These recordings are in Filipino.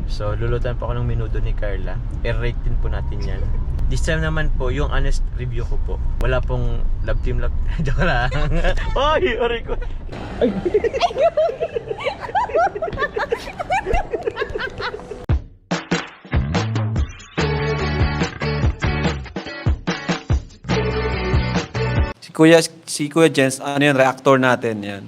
So, lulutuan po ako ng menudo ni Carla. I-rate din po natin yan. This time naman po, yung honest review ko po. Wala pong love team love. Joke lang. Ay, aray ko. Ay. Si Kuya Jens, ano yun, reactor natin yan.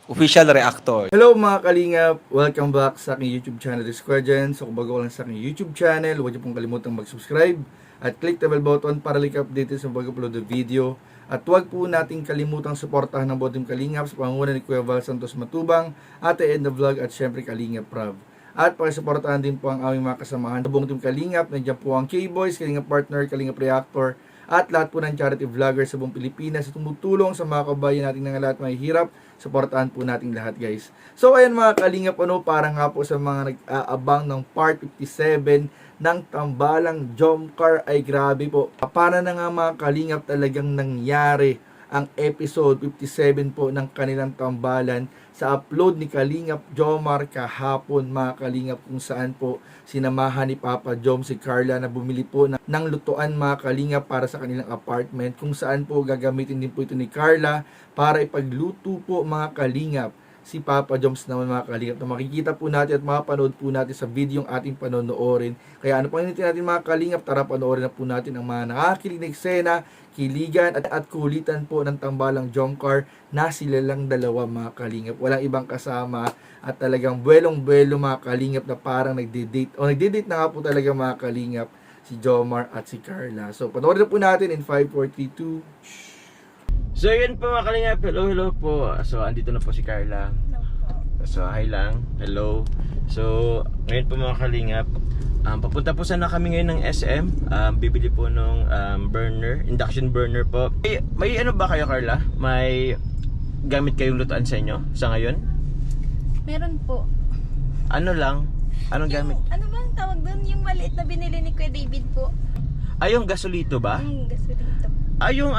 Official reactor. Hello mga kalingap! Welcome back sa aking YouTube channel, this is Kuya Jens. So kung bago lang sa aking YouTube channel, huwag niyo pong kalimutang mag-subscribe at click the bell button para like updated sa bago-upload na video. At huwag po nating kalimutang suportahan ng Botim Kalingap sa pangunguna ni Kuya Val Santos Matubang, Ate Edna Vlog at syempre Kalingap Prav. At pakisuportahan din po ang aming mga kasamahan sa buong Team Kalingap. Nandiyan po ang K-Boys, Kalingap Partner, Kalingap Reactor, at lahat po ng charity vloggers sa buong Pilipinas na tumutulong sa mga kabayan natin na lahat may hirap. Suportahan po natin lahat, guys. So ayan mga kalingap, para nga po sa mga nag-aabang ng part 57 ng Tambalang Jomcar, ay grabe po. Para na nga mga kalingap talagang nangyari ang episode 57 po ng kanilang tambalan sa upload ni Kalingap Jomar kahapon mga kalingap, kung saan po sinamahan ni Papa Jom si Carla na bumili po ng lutuan mga kalingap para sa kanilang apartment, kung saan po gagamitin din po ito ni Carla para ipagluto po mga kalingap si Papa Joms naman mga kalingap, na makikita po natin at mapanood po natin sa video yung ating panonoorin. Kaya ano pang hinitin natin mga kalingap, tara panoorin na po natin ang mga nakakilig na eksena, kiligan at kulitan po ng Tambalang Jomcar na sila lang dalawa mga kalingap. Walang ibang kasama at talagang buwelong-buwelo mga kalingap na parang nagde-date o nagde-date na nga po talaga mga kalingap si Jomar at si Carla. So panoorin na po natin in 5, 4, 3, 2. So, yun po mga kalingap. Hello po. So, andito na po si Carla. So, hi lang. Hello. So, ngayon po mga kalingap, papunta po sana kami ngayon ng SM. Bibili po nung burner, induction burner po. May ano ba kayo, Carla? May gamit kayong lutuan sa inyo sa ngayon? Meron po. Ano lang? Anong gamit? Ano bang tawag doon? Yung maliit na binili ni Kuya David po. Ay, yung gasolito ba? Gasolito. Ay, yung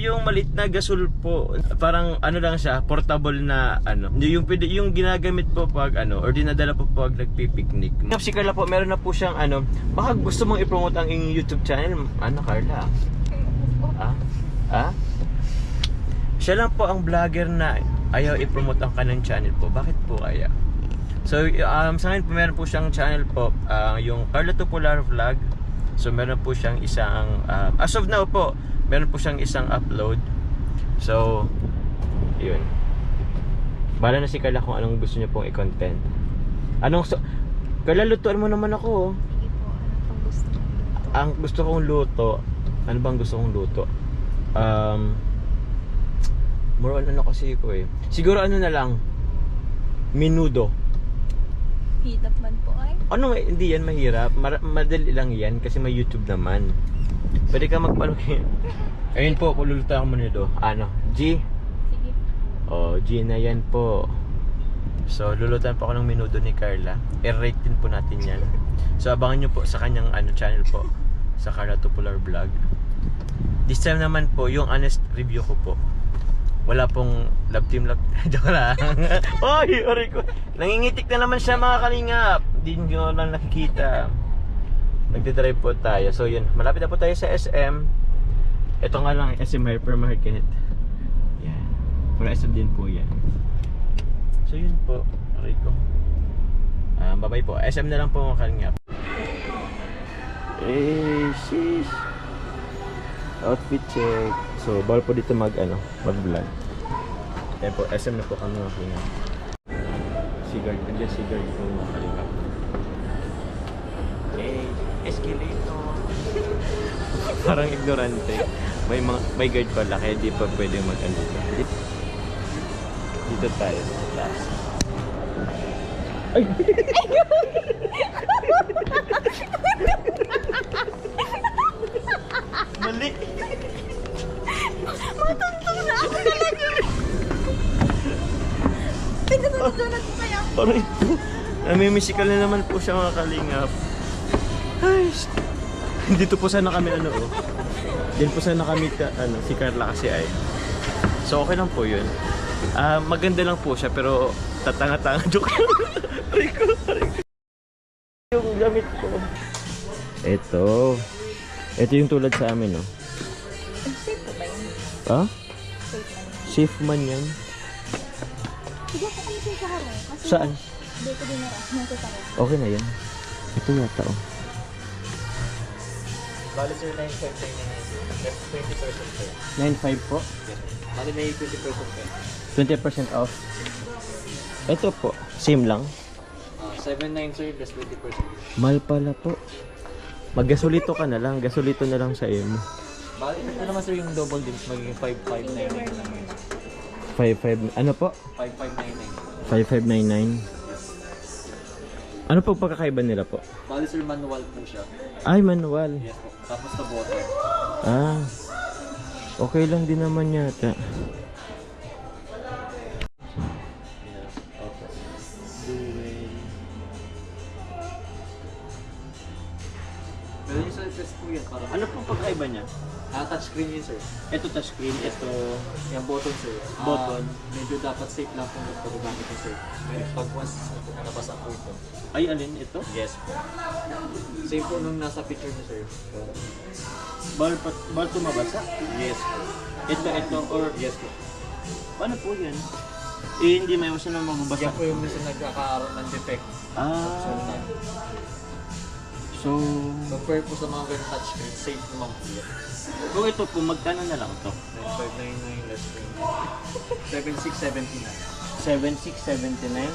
yung maliit na gasol po. Parang ano lang siya, portable na yung ginagamit po pag or dinadala po pag nagpi-picnic. Si Carla po, meron na po siyang baka gusto mong i-promote ang inyong YouTube channel. Carla? Siya lang po ang vlogger na ayaw i-promote ang kanyang channel po. Bakit po kaya? So, sa akin po meron po siyang channel po, yung Carla Tupular Vlog. So, meron po siyang isang, as of now po, meron po siyang isang upload. So, yun. Bahala na si Carla kung anong gusto niya pong i-content. Carla, lutuan mo naman ako. Sige po, ano pang gusto mo? Ang gusto kong luto, ano bang gusto kong luto? More on kasi ko eh. Siguro na lang, menudo. Hirap man po ay. Hindi yan mahirap. Madali lang yan kasi may YouTube naman. Pwede ka magpalaki. Ayun po, kululutan ko muna ito. G? Sige. G na yan po. So, lulutan po ako ng menudo ni Carla. I-rate din po natin yan. So, abangan nyo po sa kanyang channel po. Sa Carla Tupular Vlog. This time naman po, yung honest review ko po. Wala pong love team love. Joke lang. Ay, aray ko. Nangingitik na naman siya mga kalingap. Hindi nyo lang nakikita. Nagdidrive po tayo. So yun, malapit na po tayo sa SM. Ito nga lang, SM Hypermarket. Yan. Wala SM din po yan. So yun po. Aray ko. Bye-bye po. SM na lang po mga kalingap. Sheesh. Outfit check. So, bawal po dito mag-vlog. Ayan po, SM na po kami mga kalingap. Sigard, nandiyan sigard po mga kalingap. Escalator. Parang ignorante. May guard pala, kaya di pa pwede dito tayo sa class. Ay! Mali! Matungtong na ako talaga. Pinasusunod ko kaya. Parang ito. Namimisikal na naman po siya mga kalingap. Ay, dito po sana kami Diyan po sana kami si Carla kasi ay. So okay lang po yun. Maganda lang po siya pero tatanga-tanga. Joke lang. yung damit ko. Ito. Ito yung tulad sa amin, no? Safe po ba yun? Ha? Safe man. Safe man yan. Sige po kami sa harong. Kasi Saan? dito din na nasa sarong. Okay na yan. Ito yata, oh. Bali sir, 9.5 na yun. Less 20% sir. 9.5 po. Yes. Bali may 20% sir. 20% off. Ito po. Same lang. 7.9 sir, less 20%. Mahal pala po. Maggasolito ka na lang. Gasolito na lang sa mo. Bali, ito naman sir yung double dims, magiging 5.599 lang yun. 5.5. Ano po? 5.599. 5.599. Ano po pagkakaiba nila po? Bali sir, manual po siya. Ay, manual. Yes po. Tapos na button. Ah. Okay lang din naman yata. Yes. Okay. Dual. Pero yung sa test po yan, parang Ano po pagkaiba niya? touchscreen yun sir. Ito touchscreen, ito Yung button sir. Button. Medyo dapat safe lang po yung paggamit ko sir. Pero pag once nabasa po ito. ay alin ito? Yes po. Same po nung nasa picture niyo sir. Bal tumabasa? Yes po. Ito or Yes po. paano po yan? Eh hindi may usan na mababasa. Yan po yung minsan nagkakaroon ng defect. Ah. So, Compare po sa mga ganun touchscreen, safe naman po yan. kung ito po magkano na lang to? 9599 less 7679. 7679.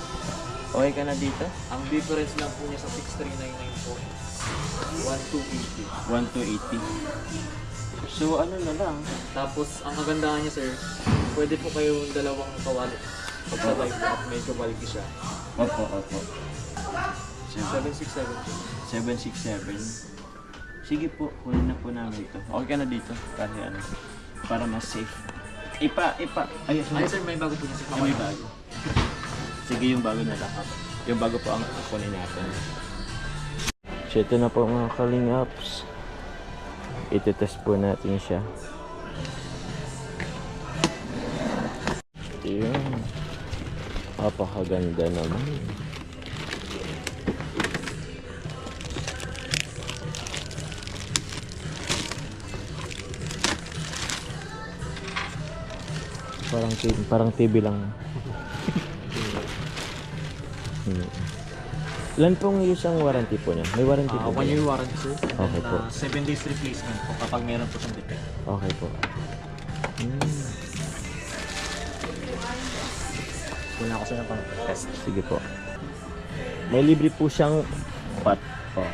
Okay ka na dito? Ang difference lang po niya sa 6399 po. 1280. 1280. So ano na lang? Tapos ang kagandahan niya sir, pwede po kayong dalawang kawali. Pagsabay po at medyo bulky siya. Opo. 7670. 767. Sige po, kunin na po namin ito. Okay ka na dito? Kasi ano, para mas safe. Ipa. Ay, Ay sir, may bago po niya sir. May bago. Sige, yung bago na lang. Yung bago po ang kukunin natin. So ito na po mga kalingaps. Ito-test po natin siya. Yun. Napakaganda naman. Parang TV lang. Ilan pong use ang warranty po niya? May warranty po ba? 1 year warranty sir. Okay po. 7 days replacement po kapag meron po siyang defect. Okay po. Kuna ko sir pang test. Sige po. May libre po siyang pot. Oh.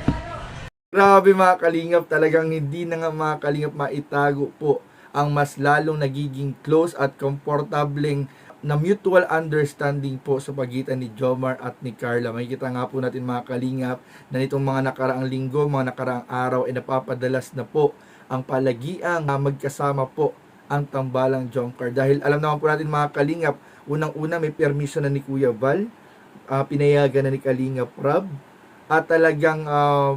Grabe mga kalingap, talagang hindi na nga mga kalingap maitago po ang mas lalong nagiging close at komportableng na mutual understanding po sa pagitan ni Jomar at ni Carla. Makikita nga po natin mga kalingap na nitong mga nakaraang linggo, mga nakaraang araw ay napapadalas na po ang palagiang magkasama po ang tambalang Jomcar. Dahil alam naman po natin mga kalingap, unang-una may permission na ni Kuya Val, pinayagan na ni Kalingap Rob, at talagang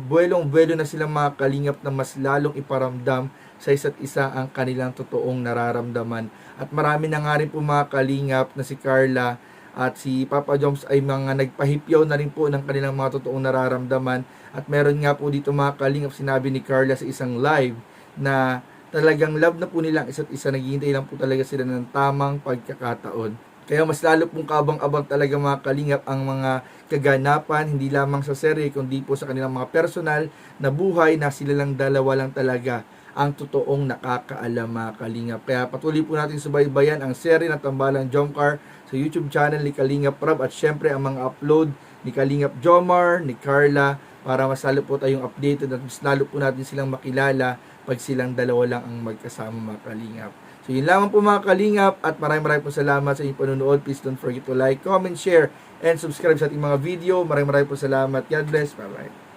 buwelong-buwelo na silang mga kalingap na mas lalong iparamdam sa isa't isa ang kanilang totoong nararamdaman. At marami na nga rin po mga kalingap na si Carla at si Papa Joms ay mga nagpahipyaw na rin po ng kanilang mga totoong nararamdaman. At meron nga po dito mga kalingap, sinabi ni Carla sa isang live na talagang love na po nilang isa't isa, naghihintay lang po talaga sila ng tamang pagkakataon. Kaya mas lalo pong kabang-abang talaga mga kalingap ang mga kaganapan, hindi lamang sa serye, kundi po sa kanilang mga personal na buhay na sila lang dalawa lang talaga ang totoong nakakaalam mga kalingap. Kaya patuloy po natin subaybayan ang serye ng Tambalang Jomcar sa YouTube channel ni Kalingap Rob at syempre ang mga upload ni Kalingap Jomar, ni Carla, para mas lalo po tayong updated at mas lalo po natin silang makilala pag silang dalawa lang ang magkasama mga kalingap. So yun lamang po mga kalingap at maraming po salamat sa inyong panunood. Please don't forget to like, comment, share, and subscribe sa ating mga video. Maraming po salamat. God bless. Bye-bye.